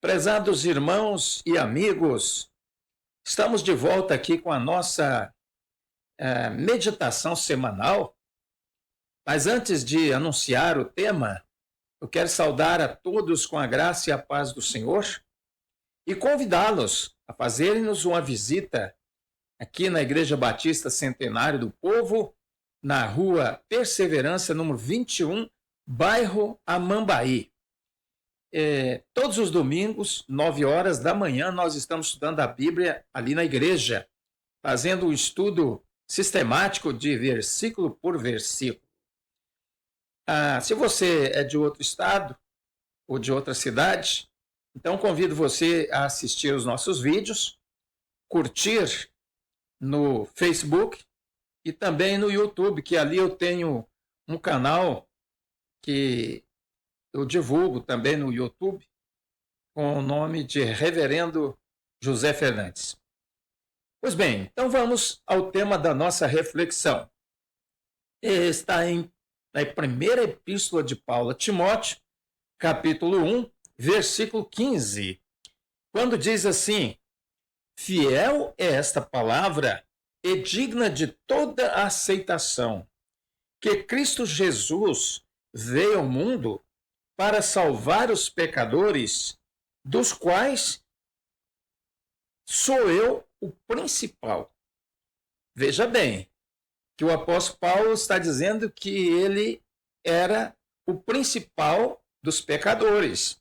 Prezados irmãos e amigos, estamos de volta aqui com a nossa meditação semanal, mas antes de anunciar o tema, eu quero saudar a todos com a graça e a paz do Senhor e convidá-los a fazerem-nos uma visita aqui na Igreja Batista Centenário do Povo, na rua Perseverança, número 21, bairro Amambaí. Todos os domingos, 9 horas da manhã, nós estamos estudando a Bíblia ali na igreja, fazendo um estudo sistemático de versículo por versículo. Se você é de outro estado ou de outra cidade, então convido você a assistir os nossos vídeos, curtir no Facebook e também no YouTube, que ali eu tenho um canal que eu divulgo também no YouTube com o nome de Reverendo José Fernandes. Pois bem, então vamos ao tema da nossa reflexão. Está na primeira epístola de Paulo a Timóteo, capítulo 1, versículo 15, quando diz assim: fiel é esta palavra e digna de toda a aceitação, que Cristo Jesus veio ao mundo para salvar os pecadores, dos quais sou eu o principal. Veja bem, que o apóstolo Paulo está dizendo que ele era o principal dos pecadores.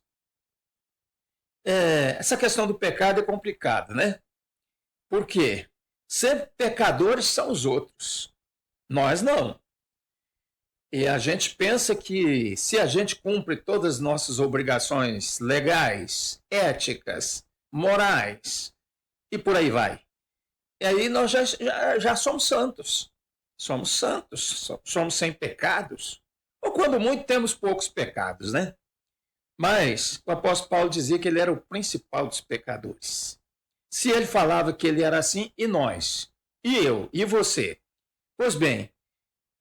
Essa questão do pecado é complicada, né? Por quê? Sempre pecadores são os outros, nós não. E a gente pensa que se a gente cumpre todas as nossas obrigações legais, éticas, morais e por aí vai, e aí nós já somos santos. Somos santos, somos sem pecados. Ou quando muito temos poucos pecados, né? Mas o apóstolo Paulo dizia que ele era o principal dos pecadores. Se ele falava que ele era assim, e nós? E eu? E você? Pois bem,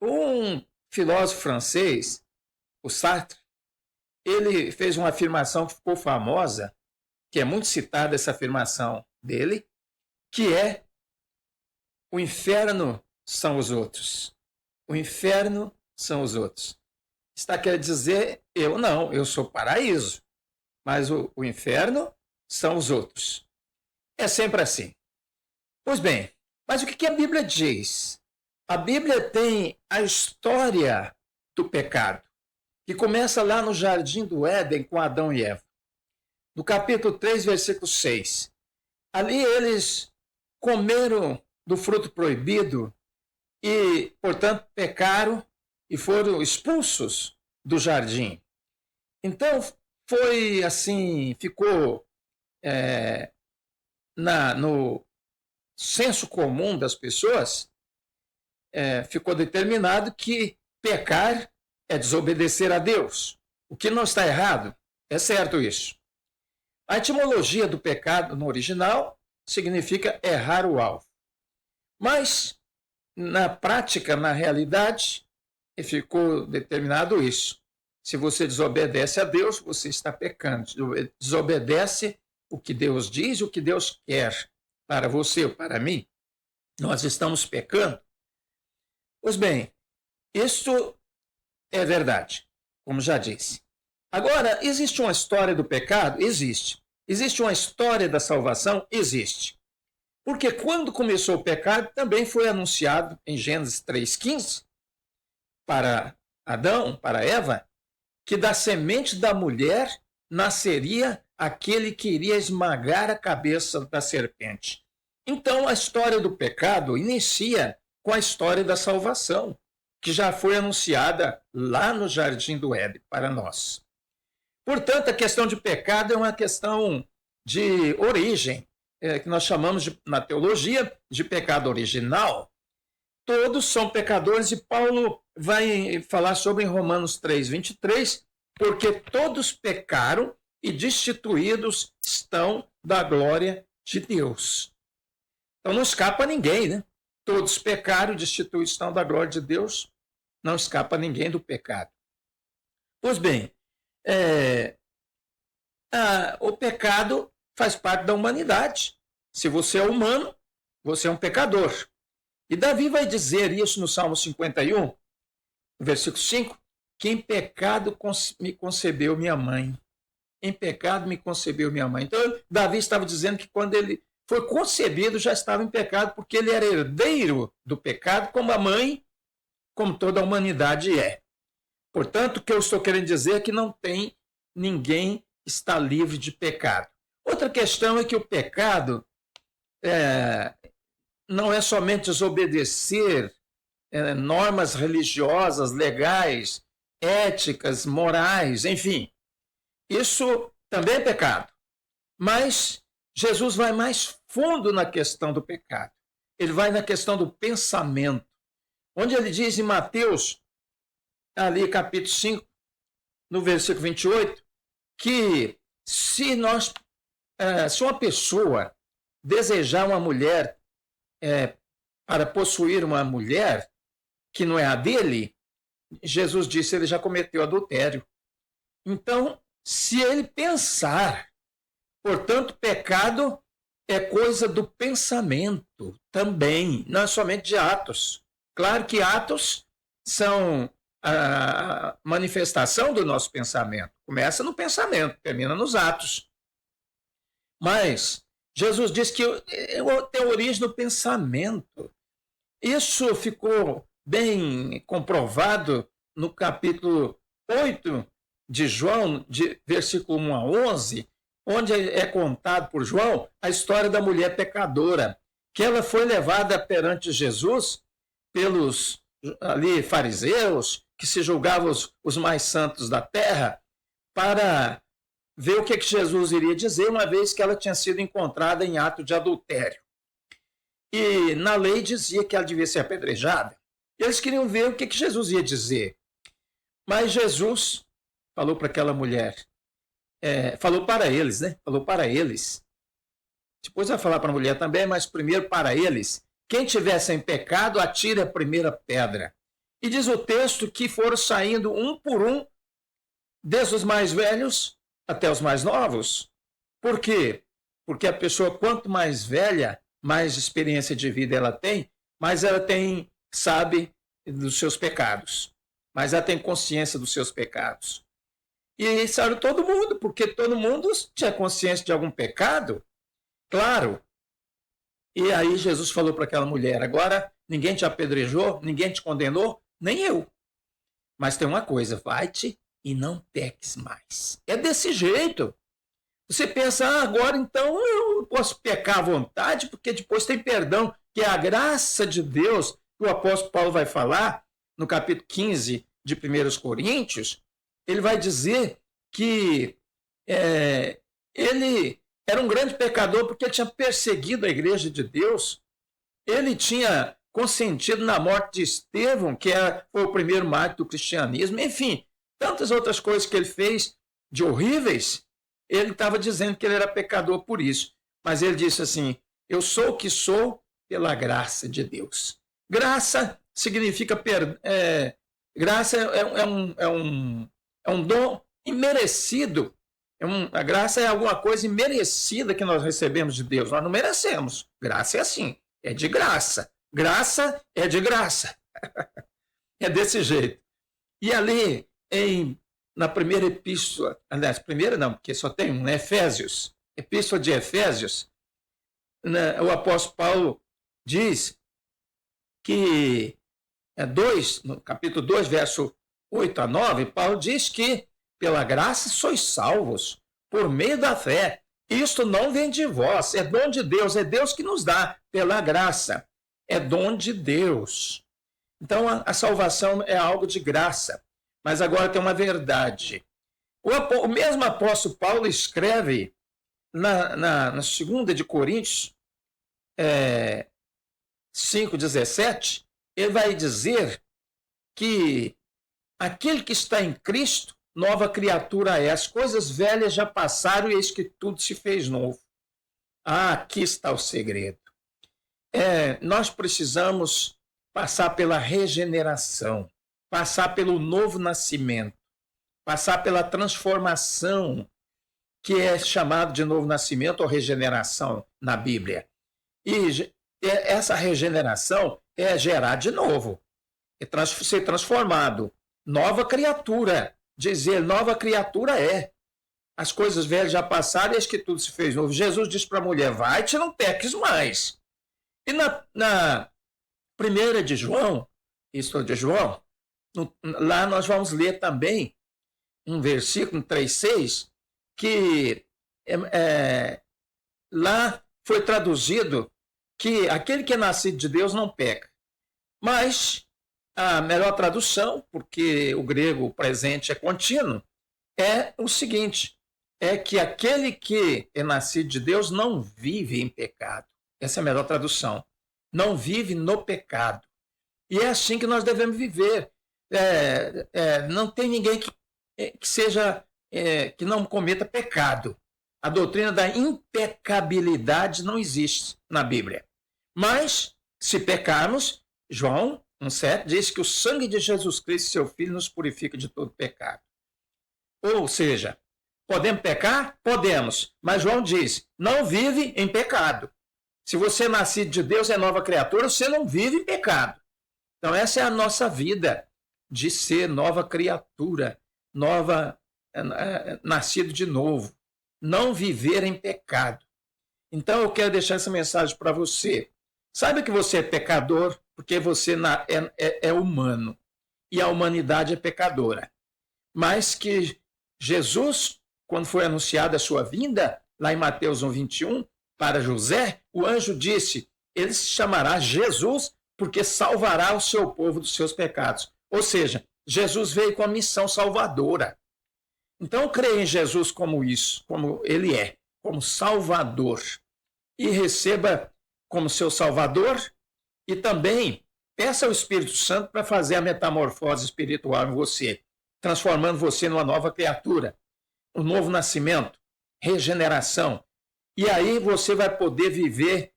um filósofo francês, o Sartre, ele fez uma afirmação que ficou famosa, que é muito citada essa afirmação dele, que é: o inferno são os outros. O inferno são os outros. Está querendo dizer, eu não, eu sou paraíso, mas o inferno são os outros. É sempre assim. Pois bem, mas o que a Bíblia diz? A Bíblia tem a história do pecado, que começa lá no Jardim do Éden com Adão e Eva. No capítulo 3, versículo 6. Ali eles comeram do fruto proibido e, portanto, pecaram e foram expulsos do jardim. Então, foi assim, ficou no senso comum das pessoas, ficou determinado que pecar é desobedecer a Deus. O que não está errado, é certo isso. A etimologia do pecado no original significa errar o alvo. Mas, na prática, na realidade, ficou determinado isso. Se você desobedece a Deus, você está pecando. Desobedece o que Deus diz, o que Deus quer para você ou para mim. Nós estamos pecando. Pois bem, isso é verdade, como já disse. Agora, existe uma história do pecado? Existe. Existe uma história da salvação? Existe. Porque quando começou o pecado, também foi anunciado em Gênesis 3,15, para Adão, para Eva, que da semente da mulher nasceria aquele que iria esmagar a cabeça da serpente. Então, a história do pecado inicia com a história da salvação, que já foi anunciada lá no Jardim do Éden para nós. Portanto, a questão de pecado é uma questão de origem, que nós chamamos na teologia de pecado original. Todos são pecadores, e Paulo vai falar sobre em Romanos 3:23, porque todos pecaram e destituídos estão da glória de Deus. Então não escapa ninguém, né? Todos pecaram e destituídos estão da glória de Deus. Não escapa ninguém do pecado. Pois bem, o pecado faz parte da humanidade. Se você é humano, você é um pecador. E Davi vai dizer isso no Salmo 51, versículo 5, que em pecado me concebeu minha mãe. Em pecado me concebeu minha mãe. Então, Davi estava dizendo que quando ele foi concebido, já estava em pecado, porque ele era herdeiro do pecado, como a mãe, como toda a humanidade é. Portanto, o que eu estou querendo dizer é que não tem ninguém que está livre de pecado. Outra questão é que o pecado não é somente desobedecer normas religiosas, legais, éticas, morais, enfim. Isso também é pecado. Mas Jesus vai mais fundo na questão do pecado. Ele vai na questão do pensamento. Onde ele diz em Mateus, ali capítulo 5, no versículo 28, que se uma pessoa desejar uma mulher para possuir uma mulher que não é a dele, Jesus disse que ele já cometeu adultério. Então, se ele pensar, portanto, pecado é coisa do pensamento também, não é somente de atos. Claro que atos são a manifestação do nosso pensamento. Começa no pensamento, termina nos atos. Mas Jesus diz que tem origem no pensamento. Isso ficou bem comprovado no capítulo 8 de João, de versículo 1 a 11, onde é contado por João a história da mulher pecadora, que ela foi levada perante Jesus pelos ali fariseus, que se julgavam os mais santos da terra, para ver o que Jesus iria dizer, uma vez que ela tinha sido encontrada em ato de adultério. E na lei dizia que ela devia ser apedrejada. Eles queriam ver o que Jesus ia dizer. Mas Jesus falou para aquela mulher, falou para eles, né? Falou para eles. Depois vai falar para a mulher também, mas primeiro para eles. Quem tiver sem pecado, atire a primeira pedra. E diz o texto que foram saindo um por um, desde os mais velhos até os mais novos. Por quê? Porque a pessoa, quanto mais velha, mais experiência de vida ela tem, mais ela sabe dos seus pecados. Mais ela tem consciência dos seus pecados. E sabe todo mundo, porque todo mundo tinha consciência de algum pecado, claro. E aí Jesus falou para aquela mulher, agora ninguém te apedrejou, ninguém te condenou, nem eu. Mas tem uma coisa, vai-te e não peques mais. É desse jeito. Você pensa, agora então eu posso pecar à vontade, porque depois tem perdão, que é a graça de Deus, que o apóstolo Paulo vai falar, no capítulo 15 de 1 Coríntios, ele vai dizer que ele era um grande pecador porque ele tinha perseguido a igreja de Deus, ele tinha consentido na morte de Estevão, que foi o primeiro mártir do cristianismo, enfim, tantas outras coisas que ele fez de horríveis. Ele estava dizendo que ele era pecador por isso. Mas ele disse assim, eu sou o que sou pela graça de Deus. Graça significa... graça é um dom imerecido. A graça é alguma coisa imerecida que nós recebemos de Deus. Nós não merecemos. Graça é assim, é de graça. Graça é de graça. É desse jeito. E ali, na primeira epístola, aliás, primeira não, porque só tem um, Efésios, epístola de Efésios, o apóstolo Paulo diz que no capítulo 2, verso 8 a 9, Paulo diz que pela graça sois salvos, por meio da fé. Isto não vem de vós, é dom de Deus, é Deus que nos dá pela graça, é dom de Deus. Então a salvação é algo de graça. Mas agora tem uma verdade. O mesmo apóstolo Paulo escreve na segunda de Coríntios 5,17, ele vai dizer que aquele que está em Cristo, nova criatura é. As coisas velhas já passaram e eis que tudo se fez novo. Aqui está o segredo. Nós precisamos passar pela regeneração, passar pelo novo nascimento, passar pela transformação que é chamado de novo nascimento ou regeneração na Bíblia. E essa regeneração é gerar de novo, é ser transformado, nova criatura. Dizer nova criatura é. As coisas velhas já passaram e eis que tudo se fez novo. Jesus disse para a mulher, vai-te, não peques mais. E na primeira de João, lá nós vamos ler também um versículo 3,6, que lá foi traduzido que aquele que é nascido de Deus não peca. Mas a melhor tradução, porque o grego presente é contínuo, é o seguinte, é que aquele que é nascido de Deus não vive em pecado. Essa é a melhor tradução. Não vive no pecado. E é assim que nós devemos viver. Não tem ninguém que não cometa pecado. A doutrina da impecabilidade não existe na Bíblia. Mas, se pecarmos, João 1,7 diz que o sangue de Jesus Cristo, seu Filho, nos purifica de todo pecado. Ou seja, podemos pecar? Podemos. Mas João diz, não vive em pecado. Se você é nascido de Deus, é nova criatura, você não vive em pecado. Então essa é a nossa vida, de ser nova criatura, nascido de novo. Não viver em pecado. Então eu quero deixar essa mensagem para você. Saiba que você é pecador, porque você é humano. E a humanidade é pecadora. Mas que Jesus, quando foi anunciada a sua vinda, lá em Mateus 1,21, para José, o anjo disse, ele se chamará Jesus, porque salvará o seu povo dos seus pecados. Ou seja, Jesus veio com a missão salvadora. Então, creia em Jesus como isso, como ele é, como Salvador. E receba como seu Salvador e também peça ao Espírito Santo para fazer a metamorfose espiritual em você, transformando você numa nova criatura, um novo nascimento, regeneração. E aí você vai poder viver,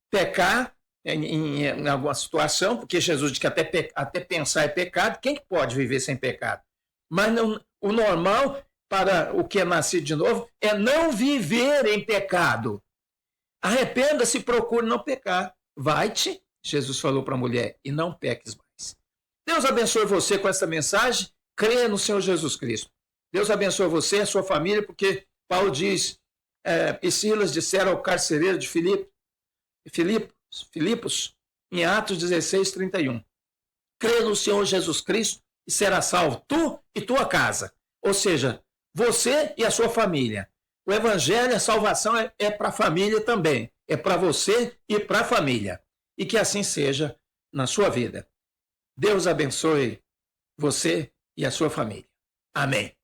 pecar em alguma situação, porque Jesus diz que até pensar é pecado. Quem que pode viver sem pecado? Mas o normal para o que é nascido de novo é não viver em pecado. Arrependa-se e procure não pecar. Vai-te, Jesus falou para a mulher, e não peques mais. Deus abençoe você com essa mensagem. Creia no Senhor Jesus Cristo. Deus abençoe você e a sua família, porque Paulo diz, e Silas disseram ao carcereiro de Filipos, em Atos 16:31. Creia no Senhor Jesus Cristo e será salvo tu e tua casa. Ou seja, você e a sua família. O evangelho, a salvação é para a família também. É para você e para a família. E que assim seja na sua vida. Deus abençoe você e a sua família. Amém.